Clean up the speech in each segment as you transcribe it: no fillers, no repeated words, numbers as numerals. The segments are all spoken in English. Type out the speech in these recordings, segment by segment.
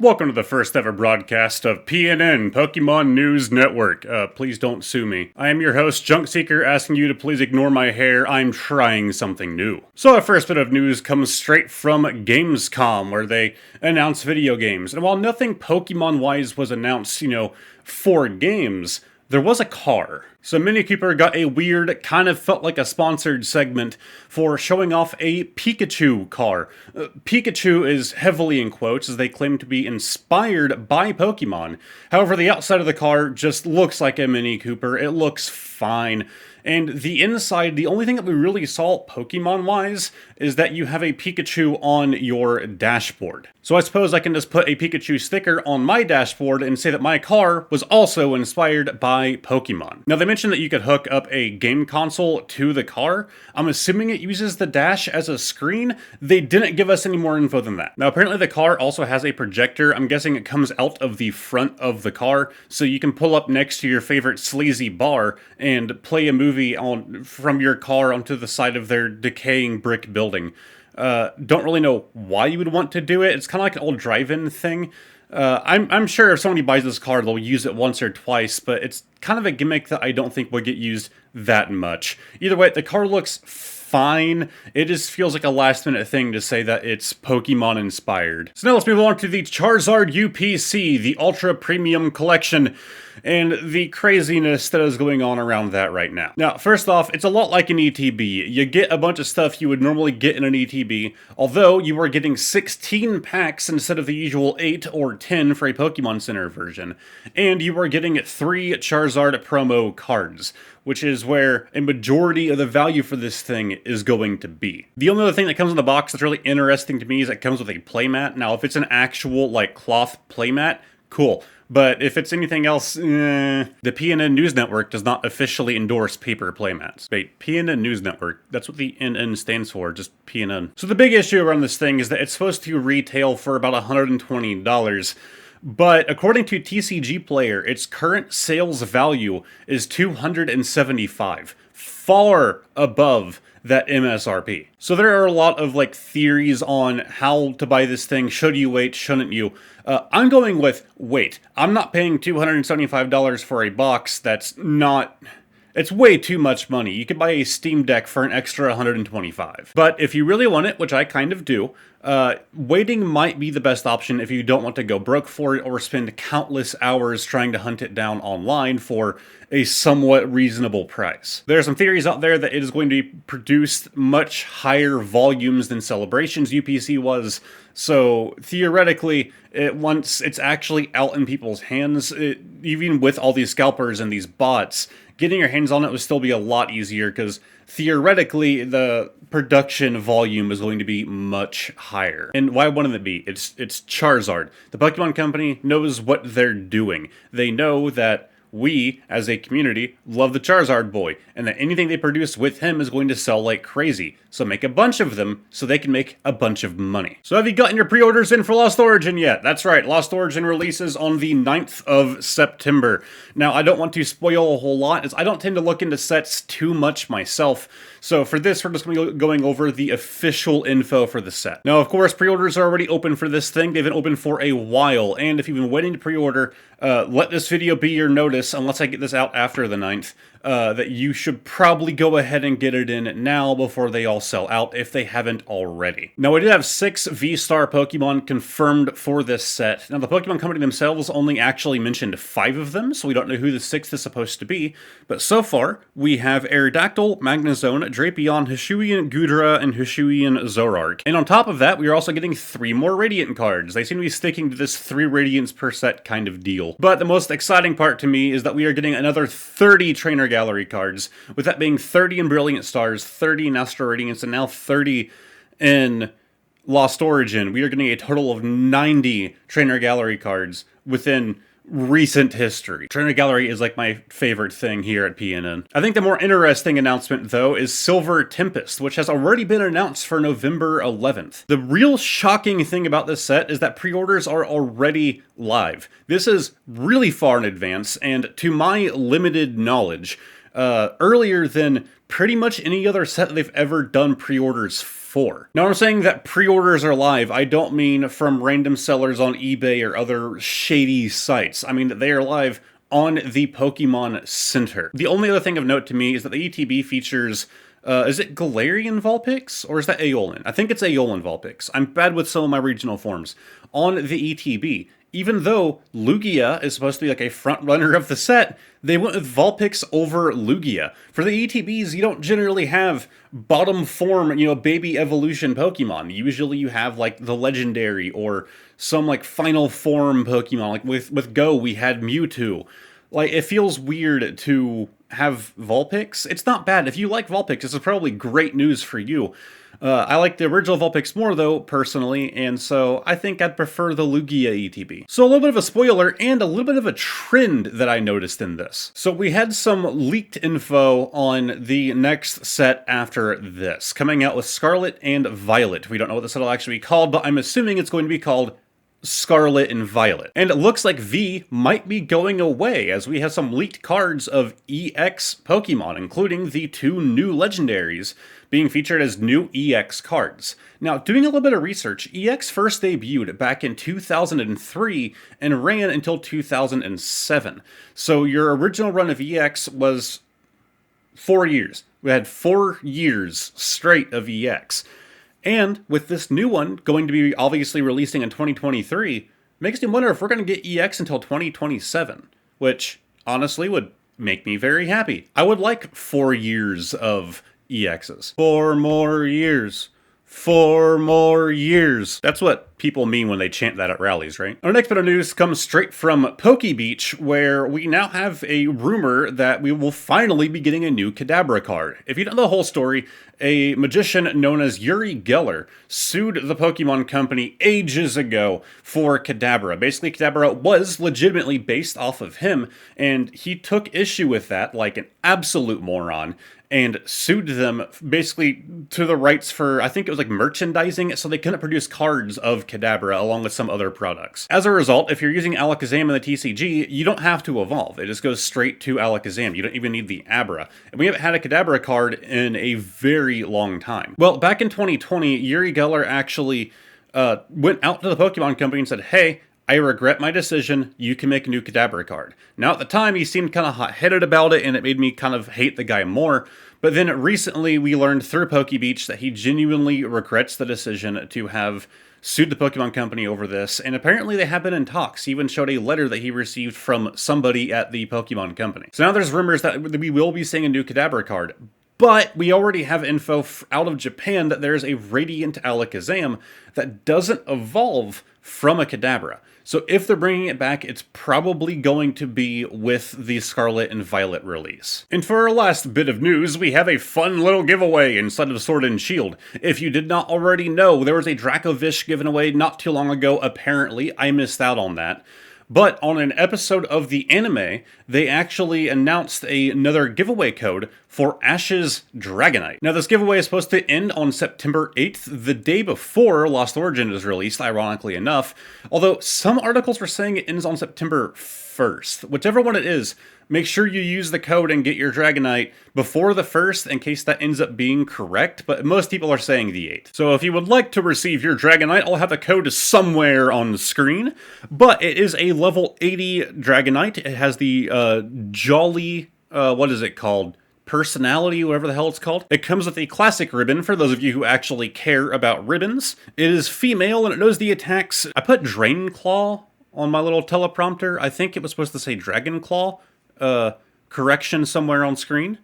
Welcome to the first ever broadcast of PNN, Pokemon News Network. Please don't sue me. I am your host, Junkseeker, asking you to please ignore my hair. I'm trying something new. So our first bit of news comes straight from Gamescom, where they announce video games. And while nothing Pokemon-wise was announced, for games, there was a car. So Mini Cooper got a weird, kind of felt like a sponsored segment for showing off a Pikachu car. Pikachu is heavily in quotes as they claim to be inspired by Pokemon. However, the outside of the car just looks like a Mini Cooper. It looks fine. And the inside, the only thing that we really saw Pokemon-wise is that you have a Pikachu on your dashboard. So I suppose I can just put a Pikachu sticker on my dashboard and say that my car was also inspired by Pokemon. Now, they mentioned that you could hook up a game console to the car. I'm assuming it uses the dash as a screen. They didn't give us any more info than that. Now, apparently the car also has a projector. I'm guessing it comes out of the front of the car, so you can pull up next to your favorite sleazy bar and play a movie from your car onto the side of their decaying brick building. Don't really know why you would want to do it. It's kind of like an old drive-in thing. I'm sure if somebody buys this car, they'll use it once or twice, but it's kind of a gimmick that I don't think will get used that much. Either way, the car looks fine. It just feels like a last-minute thing to say that it's Pokemon-inspired. So now let's move on to the Charizard UPC, the Ultra Premium Collection, and the craziness that is going on around that right now. Now, first off, it's a lot like an ETB. You get a bunch of stuff you would normally get in an ETB, although you are getting 16 packs instead of the usual 8 or 10 for a Pokemon Center version, and you are getting 3 Charizard promo cards, which is where a majority of the value for this thing is going to be. The only other thing that comes in the box that's really interesting to me is it comes with a playmat. Now, if it's an actual, cloth playmat, cool. But if it's anything else, the PNN News Network does not officially endorse paper playmats. Wait, PNN News Network, that's what the NN stands for, just PNN. So the big issue around this thing is that it's supposed to retail for about $120. But according to TCG Player, its current sales value is $275, far above that MSRP. So there are a lot of theories on how to buy this thing. Should you wait? Shouldn't you? I'm going with wait. I'm not paying $275 for a box that's not... It's way too much money. You could buy a Steam Deck for an extra $125. But if you really want it, which I kind of do, waiting might be the best option if you don't want to go broke for it or spend countless hours trying to hunt it down online for a somewhat reasonable price. There are some theories out there that it is going to be produced much higher volumes than Celebration's UPC was, so theoretically, once it's actually out in people's hands, even with all these scalpers and these bots, getting your hands on it would still be a lot easier because theoretically the production volume is going to be much higher. And why wouldn't it be? It's Charizard. The Pokemon Company knows what they're doing. They know that we, as a community, love the Charizard boy, and that anything they produce with him is going to sell like crazy. So make a bunch of them so they can make a bunch of money. So have you gotten your pre-orders in for Lost Origin yet? That's right, Lost Origin releases on the 9th of September. Now, I don't want to spoil a whole lot, as I don't tend to look into sets too much myself. So for this, we're just going to be going over the official info for the set. Now, of course, pre-orders are already open for this thing. They've been open for a while, and if you've been waiting to pre-order, let this video be your notice, unless I get this out after the 9th, that you should probably go ahead and get it in now before they all sell out, if they haven't already. Now, we did have 6 V-Star Pokemon confirmed for this set. Now, the Pokemon Company themselves only actually mentioned 5 of them, so we don't know who the 6th is supposed to be. But so far, we have Aerodactyl, Magnezone, Drapion, Hisuian Goodra, and Hisuian Zoroark. And on top of that, we are also getting 3 more Radiant cards. They seem to be sticking to this 3 Radiants per set kind of deal. But the most exciting part to me is that we are getting another 30 Trainer Gallery cards, with that being 30 in Brilliant Stars, 30 in Astro Radiance, and now 30 in Lost Origin. We are getting a total of 90 Trainer Gallery cards within recent history. Trainer Gallery is my favorite thing here at PNN. I think the more interesting announcement, though, is Silver Tempest, which has already been announced for November 11th. The real shocking thing about this set is that pre-orders are already live. This is really far in advance, and to my limited knowledge, earlier than pretty much any other set that they've ever done pre-orders for. 4. Now, I'm saying that pre-orders are live. I don't mean from random sellers on eBay or other shady sites. I mean that they are live on the Pokemon Center. The only other thing of note to me is that the ETB features, is it Galarian Vulpix, or is that Aeolin? I think it's Aeolin Vulpix. I'm bad with some of my regional forms. On the ETB, even though Lugia is supposed to be like a front runner of the set, they went with Vulpix over Lugia. For the ETBs, you don't generally have bottom form, baby evolution Pokemon. Usually you have like the legendary or some like final form Pokemon. Like with Go, we had Mewtwo. Like, it feels weird to have Vulpix. It's not bad. If you like Vulpix, this is probably great news for you. I like the original Vulpix more, though, personally, and so I think I'd prefer the Lugia ETB. So a little bit of a spoiler and a little bit of a trend that I noticed in this. So we had some leaked info on the next set after this, coming out with Scarlet and Violet. We don't know what the set will actually be called, but I'm assuming it's going to be called Scarlet and Violet. And it looks like V might be going away, as we have some leaked cards of EX Pokemon, including the 2 new legendaries being featured as new EX cards. Now, doing a little bit of research, EX first debuted back in 2003 and ran until 2007. So your original run of EX was 4 years. We had 4 years straight of EX. And with this new one going to be obviously releasing in 2023, makes me wonder if we're going to get EX until 2027, which honestly would make me very happy. I would like 4 years of EXs. 4 more years. 4 more years. That's what people mean when they chant that at rallies, right? Our next bit of news comes straight from PokeBeach, where we now have a rumor that we will finally be getting a new Kadabra card. If you know the whole story, a magician known as Uri Geller sued the Pokemon Company ages ago for Kadabra. Basically, Kadabra was legitimately based off of him, and he took issue with that like an absolute moron, and sued them basically to the rights for, I think it was like merchandising, so they couldn't produce cards of Kadabra along with some other products. As a result, if you're using Alakazam in the TCG, you don't have to evolve. It just goes straight to Alakazam. You don't even need the Abra. And we haven't had a Kadabra card in a very long time. Well, back in 2020, Uri Geller actually went out to the Pokemon Company and said, hey, I regret my decision, you can make a new Kadabra card. Now at the time he seemed kind of hot-headed about it and it made me kind of hate the guy more, but then recently we learned through PokeBeach that he genuinely regrets the decision to have sued the Pokemon Company over this, and apparently they have been in talks. He even showed a letter that he received from somebody at the Pokemon Company. So now there's rumors that we will be seeing a new Kadabra card, but we already have info out of Japan that there's a Radiant Alakazam that doesn't evolve from a Kadabra. So if they're bringing it back, it's probably going to be with the Scarlet and Violet release. And for our last bit of news, we have a fun little giveaway inside of Sword and Shield. If you did not already know, there was a Dracovish given away not too long ago, apparently. I missed out on that. But on an episode of the anime, they actually announced another giveaway code for SWSH Dragonite. Now, this giveaway is supposed to end on September 8th, the day before Lost Origin is released, ironically enough. Although some articles were saying it ends on September 1st. Whichever one it is, make sure you use the code and get your Dragonite before the 1st in case that ends up being correct, but most people are saying the 8th. So if you would like to receive your Dragonite, I'll have the code somewhere on the screen, but it is a level 80 Dragonite. It has the Jolly, what is it called? Personality, whatever the hell it's called. It comes with a classic ribbon for those of you who actually care about ribbons. It is female and it knows the attacks. I put Drain Claw on my little teleprompter. I think it was supposed to say Dragon Claw. Correction somewhere on screen.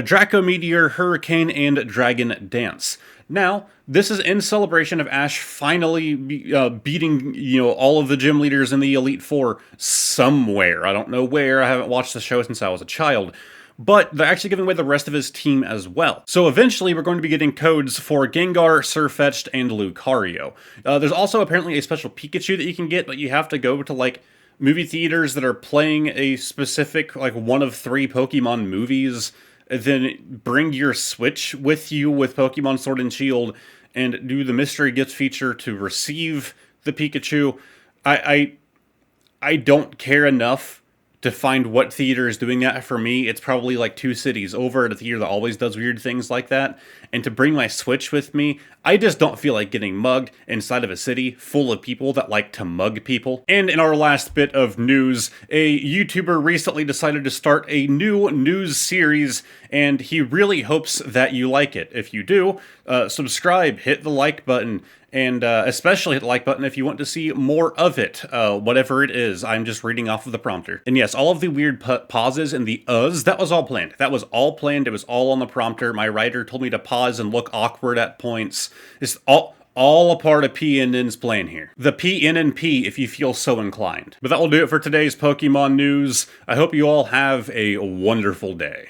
Draco Meteor, Hurricane, and Dragon Dance. Now, this is in celebration of Ash finally beating, all of the gym leaders in the Elite Four somewhere. I don't know where. I haven't watched the show since I was a child. But they're actually giving away the rest of his team as well. So eventually we're going to be getting codes for Gengar, Sirfetch'd, and Lucario. There's also apparently a special Pikachu that you can get, but you have to go to, movie theaters that are playing a specific, one of 3 Pokemon movies, and then bring your Switch with you with Pokemon Sword and Shield, and do the mystery gift feature to receive the Pikachu. I don't care enough to find what theater is doing that for me, it's probably like 2 cities over at a theater that always does weird things like that. And to bring my Switch with me, I just don't feel like getting mugged inside of a city full of people that like to mug people. And in our last bit of news, a YouTuber recently decided to start a new news series, and he really hopes that you like it. If you do, subscribe, hit the like button, and especially hit the like button if you want to see more of it, whatever it is. I'm just reading off of the prompter. And yes, all of the weird pauses and the uhs, that was all planned. That was all planned. It was all on the prompter. My writer told me to pause and look awkward at points. It's all a part of PNN's plan here. The PNNP, if you feel so inclined. But that will do it for today's Pokemon news. I hope you all have a wonderful day.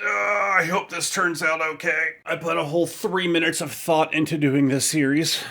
I hope this turns out okay. I put a whole 3 minutes of thought into doing this series.